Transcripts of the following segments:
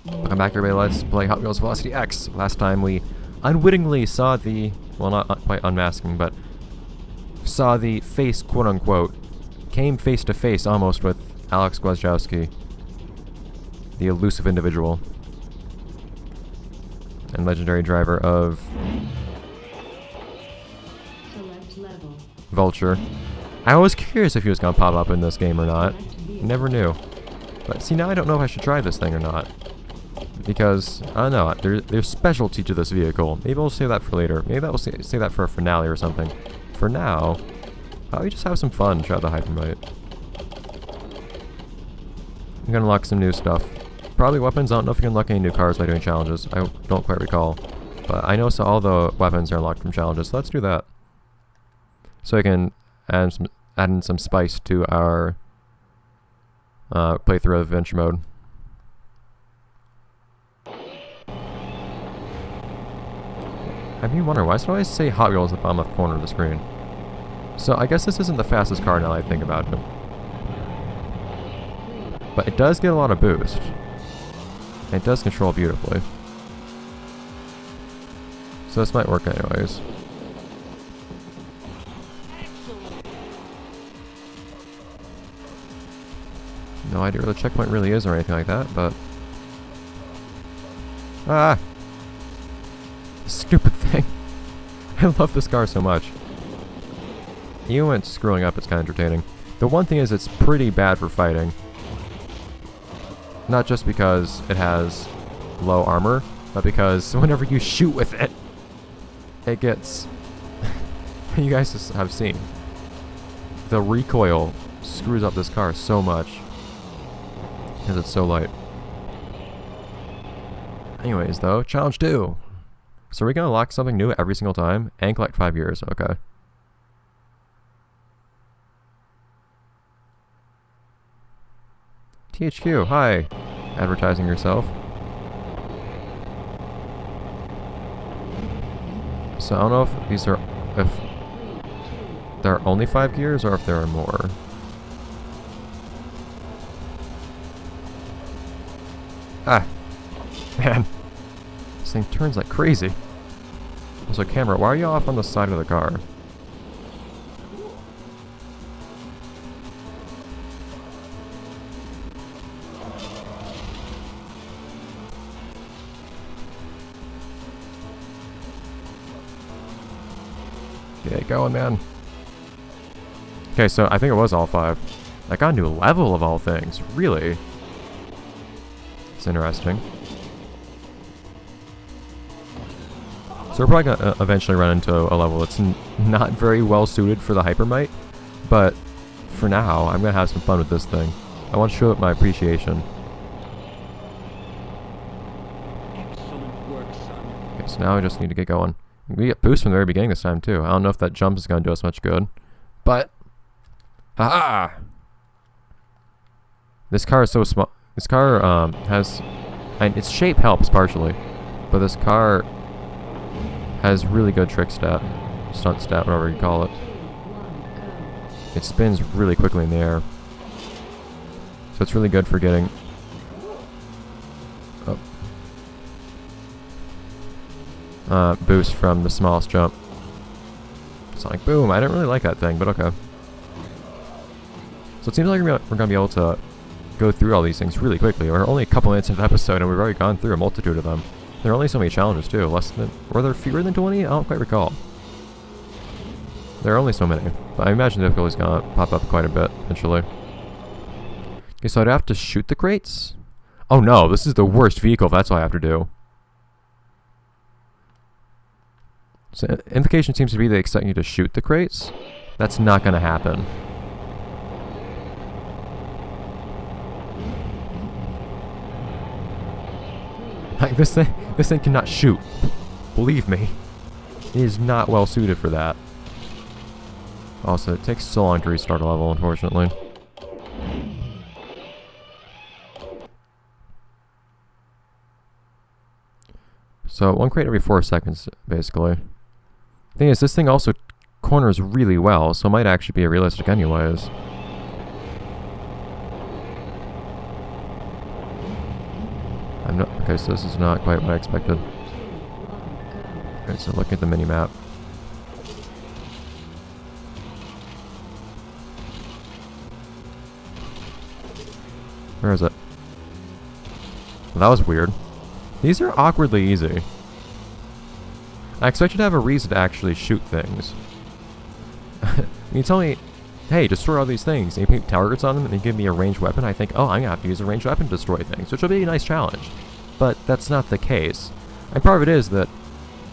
Welcome back everybody, let's play Hot Wheels Velocity X. Last time we unwittingly saw the, well not quite unmasking, but saw the face, quote unquote, came face to face almost with Alex Gwazjowski, the elusive individual and legendary driver of Vulture. I was curious if he was going to pop up in this game or not. Never knew. But see, now I don't know if I should try this thing or not. Because, I don't know, there's specialty to this vehicle. Maybe we'll save that for later. Maybe we'll save that for a finale or something. For now, how about we just have some fun, try the Hypermite. You can unlock some new stuff. Probably weapons. I don't know if you can unlock any new cars by doing challenges. I don't quite recall. But I know so all the weapons are unlocked from challenges, so let's do that. So we can add in some spice to our playthrough of adventure mode. I mean, wonder why do I always say Hot Wheels at the bottom left corner of the screen? So I guess this isn't the fastest car now that I think about it. But it does get a lot of boost. And it does control beautifully. So this might work anyways. No idea where the checkpoint really is or anything like that, but... Ah! Stupid thing. I love this car so much. Even when it's screwing up, it's kind of entertaining. The one thing is it's pretty bad for fighting. Not just because it has low armor, but because whenever you shoot with it, it gets... you guys have seen. The recoil screws up this car so much. Because it's so light. Anyways, though, challenge 2. So are we going to unlock something new every single time? And collect 5 years, okay. THQ, hi. Advertising yourself. So I don't know if these are, if there are only 5 gears or if there are more. Ah, man. This thing turns like crazy. Also, camera, why are you off on the side of the car? Get it going, man. Okay, so I think it was all 5. I got a new level of all things. Really? It's interesting. So we're probably going to eventually run into a level that's not very well suited for the Hypermite, but for now, I'm going to have some fun with this thing. I want to show it my appreciation. Excellent work, son. Okay, so now I just need to get going. We get boost from the very beginning this time, too. I don't know if that jump is going to do us much good, but... Haha! This car is so small. This car has... and its shape helps partially, but this car has really good trick stat, stunt stat, whatever you call it. It spins really quickly in the air, so it's really good for getting boost from the smallest jump. Sonic boom! I didn't really like that thing, but okay. So it seems like we're gonna be able to go through all these things really quickly. We're only a couple minutes into the episode and we've already gone through a multitude of them. There are only so many challenges too. Were there fewer than 20? I don't quite recall. There are only so many. But I imagine the difficulty's gonna pop up quite a bit eventually. Okay, so I'd have to shoot the crates? Oh no, this is the worst vehicle if that's all I have to do. So implication seems to be they expect you to shoot the crates. That's not gonna happen. Like this thing cannot shoot. Believe me. It is not well suited for that. Also, it takes so long to restart a level, unfortunately. So, one crate every 4 seconds, basically. Thing is, this thing also corners really well, so it might actually be realistic anyways. I'm not... Okay, so this is not quite what I expected. Alright, so look at the mini-map. Where is it? Well, that was weird. These are awkwardly easy. I expect you to have a reason to actually shoot things. You tell me, hey, destroy all these things, and you paint targets on them, and you give me a ranged weapon, I think, oh, I'm gonna have to use a ranged weapon to destroy things, which will be a nice challenge. But that's not the case. And part of it is that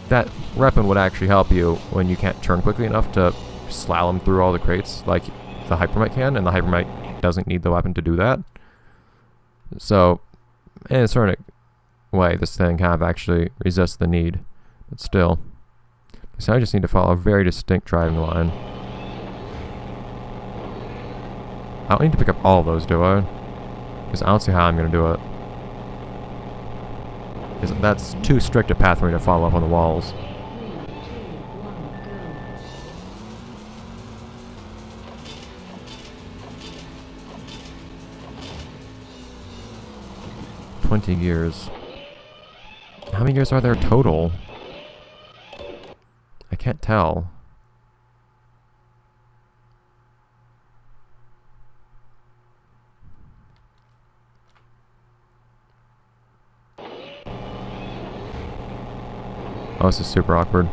that weapon would actually help you when you can't turn quickly enough to slalom through all the crates like the Hypermite can, and the Hypermite doesn't need the weapon to do that. So, in a certain way, this thing kind of actually resists the need. But still. So I just need to follow a very distinct driving line. I don't need to pick up all of those, do I? Because I don't see how I'm going to do it. Because that's too strict a path for me to follow up on the walls. $20 gears. How many gears are there total? I can't tell. Oh, this is super awkward.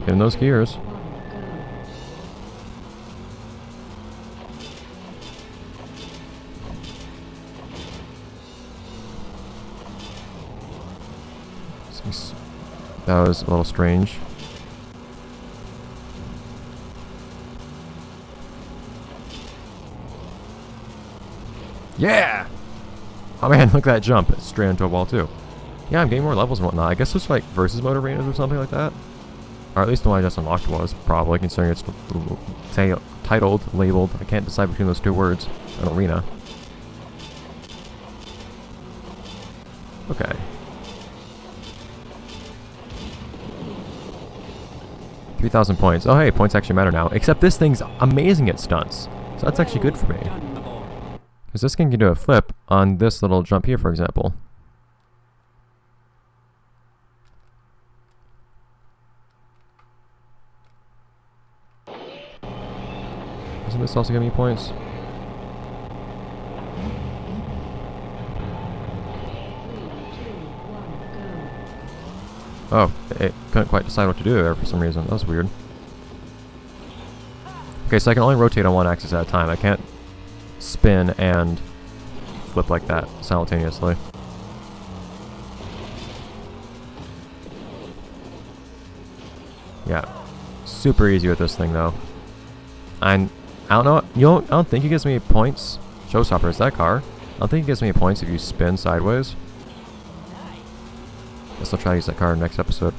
Getting those gears. That was a little strange. Yeah! Oh man, look at that jump. It's straight into a wall too. Yeah, I'm getting more levels and whatnot. I guess it's like versus mode arenas or something like that. Or at least the one I just unlocked was, probably, considering it's titled, labeled. I can't decide between those two words. An arena. Okay. $3,000 points. Oh hey, points actually matter now. Except this thing's amazing at stunts. So that's actually good for me. Because this thing can do a flip on this little jump here, for example. Doesn't this also give me points? Oh, it couldn't quite decide what to do there for some reason. That was weird. Okay, so I can only rotate on one axis at a time. I can't spin and flip like that simultaneously. Yeah, super easy with this thing though. And I don't know. I don't think it gives me points. Showstopper is that car. I don't think it gives me points if you spin sideways. Guess I'll try to use that car next episode.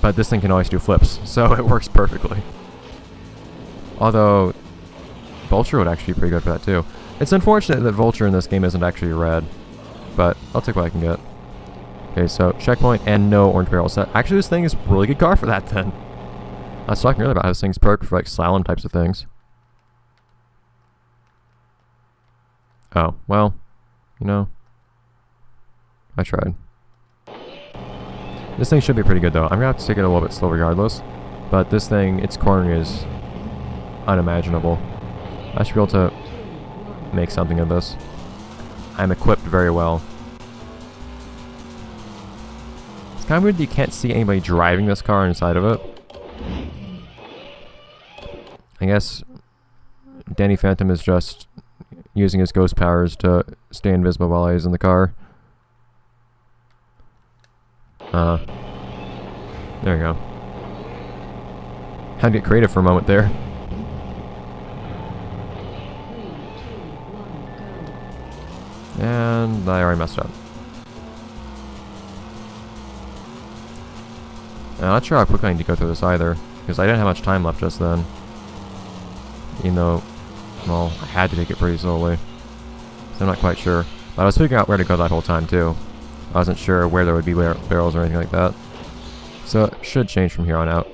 But this thing can always do flips, so it works perfectly. Although Vulture would actually be pretty good for that too. It's unfortunate that Vulture in this game isn't actually red, but I'll take what I can get. Okay, so checkpoint and no orange barrel set. Actually, this thing is a really good car for that then. I was talking earlier about how this thing's perfect for like slalom types of things. Oh, well, you know, I tried. This thing should be pretty good though. I'm gonna have to take it a little bit slow regardless, but this thing, its cornering is unimaginable. I should be able to make something of this. I'm equipped very well. It's kind of weird that you can't see anybody driving this car inside of it. I guess Danny Phantom is just using his ghost powers to stay invisible while he's in the car. There you go. Had to get creative for a moment there. And I already messed up. I'm not sure how quickly I need to go through this either, because I didn't have much time left just then. Even though, well, I had to take it pretty slowly. So I'm not quite sure. But I was figuring out where to go that whole time too. I wasn't sure where there would be barrels or anything like that. So it should change from here on out.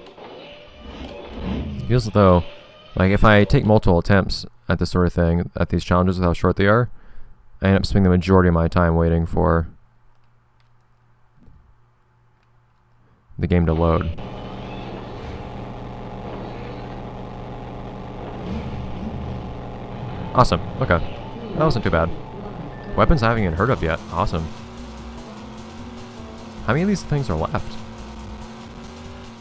It feels as though, like, if I take multiple attempts at this sort of thing, at these challenges with how short they are, I end up spending the majority of my time waiting for the game to load. Awesome. Okay. That wasn't too bad. Weapons I haven't even heard of yet. Awesome. How many of these things are left?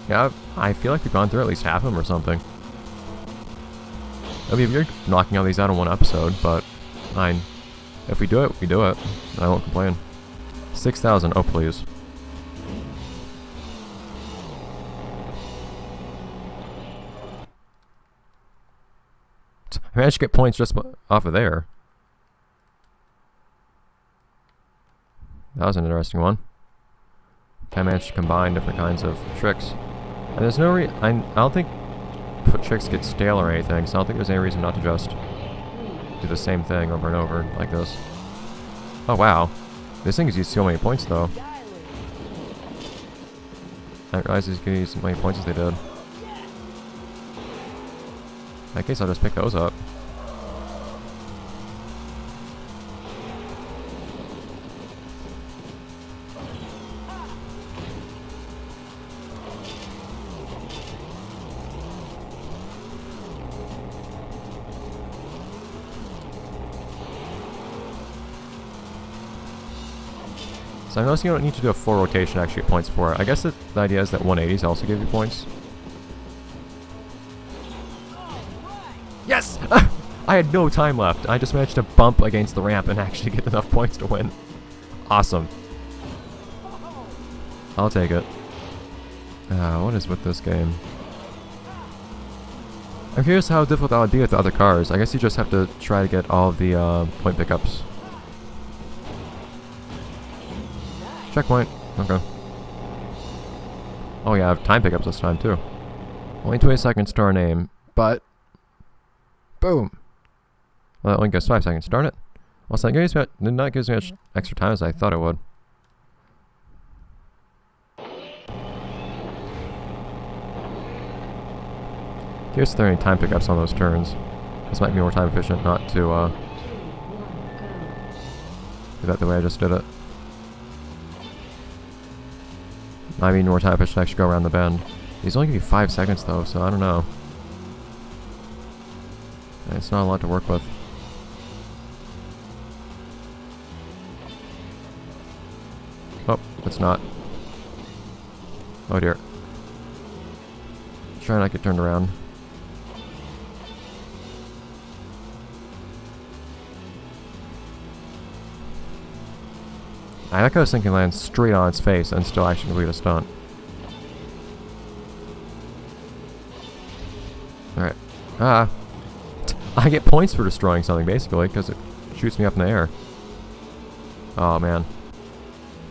Yeah, I feel like we've gone through at least half of them or something. It'll be weird knocking all these out in one episode, but fine. If we do it, we do it. I won't complain. 6,000. Oh, please. I managed to get points just off of there. That was an interesting one. I managed to combine different kinds of tricks. And there's no I don't think tricks get stale or anything, so I don't think there's any reason not to just do the same thing over and over like this. Oh wow. This thing has used so many points though. I didn't realize these could use as many points as they did. In that case, I'll just pick those up. So I'm noticing you don't need to do a full rotation to actually get points for it. I guess the idea is that 180s also give you points. Yes! I had no time left. I just managed to bump against the ramp and actually get enough points to win. Awesome. I'll take it. What is with this game? I'm curious how difficult that would be with the other cars. I guess you just have to try to get all of the point pickups. Checkpoint. Okay. Oh yeah, I have time pickups this time too. Only 20 seconds to our name, but boom. Well, that only goes 5 seconds. Darn it. Well, so that gives me, did not give me much extra time as I thought it would. Curious if there are any time pickups on those turns. This might be more time efficient not to do that the way I just did it. I mean, more time efficient to actually go around the bend. These only give you 5 seconds though, so I don't know. It's not a lot to work with. Oh, it's not. Oh dear. Try not to get turned around. I like how this thing can land straight on its face and still actually complete a stunt. Alright. I get points for destroying something basically because it shoots me up in the air. Oh man.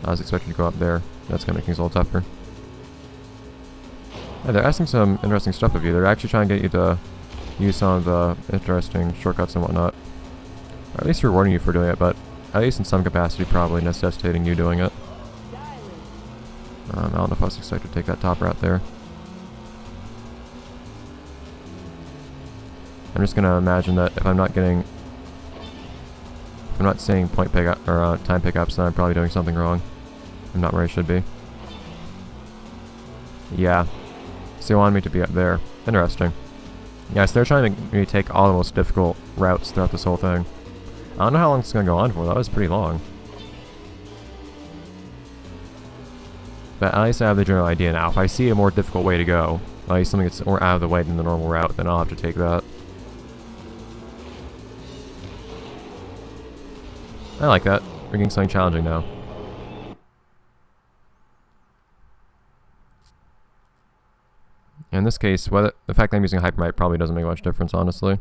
I was expecting to go up there. That's gonna make things a little tougher. Yeah, they're asking some interesting stuff of you. They're actually trying to get you to use some of the interesting shortcuts and whatnot. Or at least rewarding you for doing it, but at least in some capacity probably necessitating you doing it. I don't know if I was expected to take that top route there. I'm just gonna imagine that if I'm not seeing point pickup or time pickups, then I'm probably doing something wrong. I'm not where I should be. Yeah. So they wanted me to be up there. Interesting. Yeah, so they're trying to make me take all the most difficult routes throughout this whole thing. I don't know how long it's going to go on for. That was pretty long. But at least I have the general idea now. If I see a more difficult way to go, at least something that's more out of the way than the normal route, then I'll have to take that. I like that. We're getting something challenging now. In this case, the fact that I'm using Hypermite probably doesn't make much difference, honestly.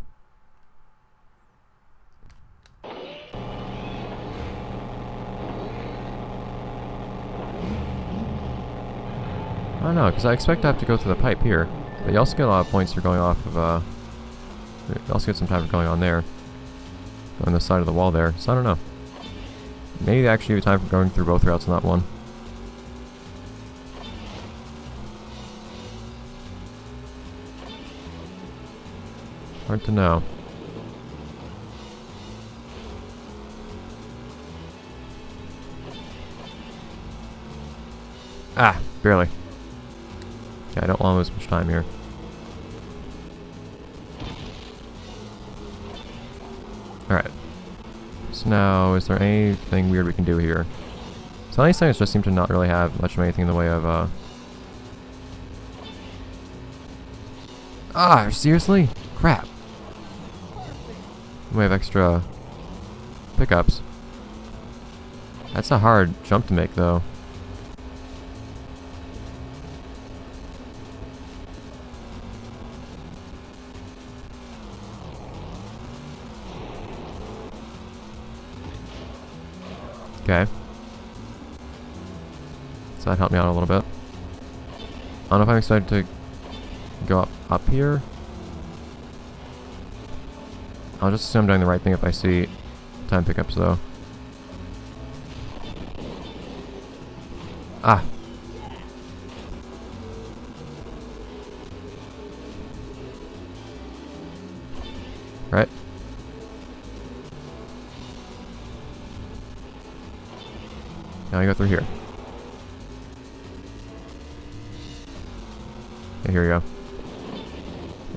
I don't know, because I expect to have to go through the pipe here. But you also get a lot of points for going off of, you also get some time for going on there. On the side of the wall there, so I don't know. Maybe they actually have time for going through both routes on that one. Hard to know. Ah, barely. Yeah, I don't want to lose much time here. Alright. So now, is there anything weird we can do here? Some of these things just seem to not really have much of anything in the way of, Ah, seriously? Crap. We have extra pickups. That's a hard jump to make, though. Okay. So that helped me out a little bit. I don't know if I'm excited to go up here. I'll just assume I'm doing the right thing if I see time pickups, though. Ah. Right. Now I go through here. Okay, here we go.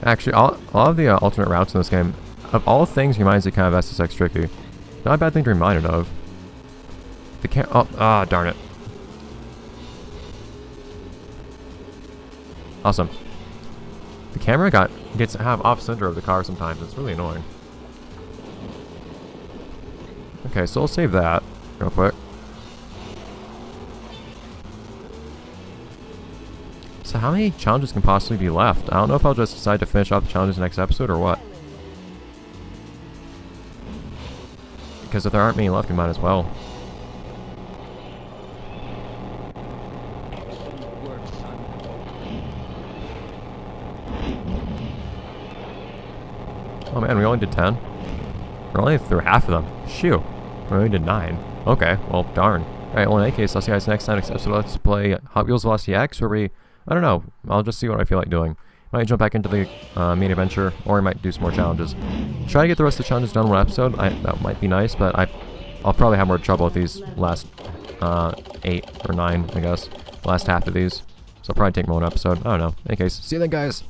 Actually, all of the alternate routes in this game, of all things, reminds me kind of SSX tricky. Not a bad thing to be reminded of. The darn it. Awesome. The camera gets off center of the car sometimes. It's really annoying. Okay, so we'll save that real quick. So how many challenges can possibly be left? I don't know if I'll just decide to finish off the challenges next episode or what. Because if there aren't many left, we might as well. Excellent work, son. Oh man, we only did 10? We're only through half of them. Shoo. We only did 9. Okay, well, darn. Alright, well in any case, I'll see you guys next time. Next episode, let's play Hot Wheels Velocity X, where we... I don't know. I'll just see what I feel like doing. Might jump back into the main adventure, or I might do some more challenges. Try to get the rest of the challenges done in one episode. That might be nice, but I'll probably have more trouble with these last 8 or 9, I guess. Last half of these. So I'll probably take more one episode. I don't know. In any case, see you then, guys!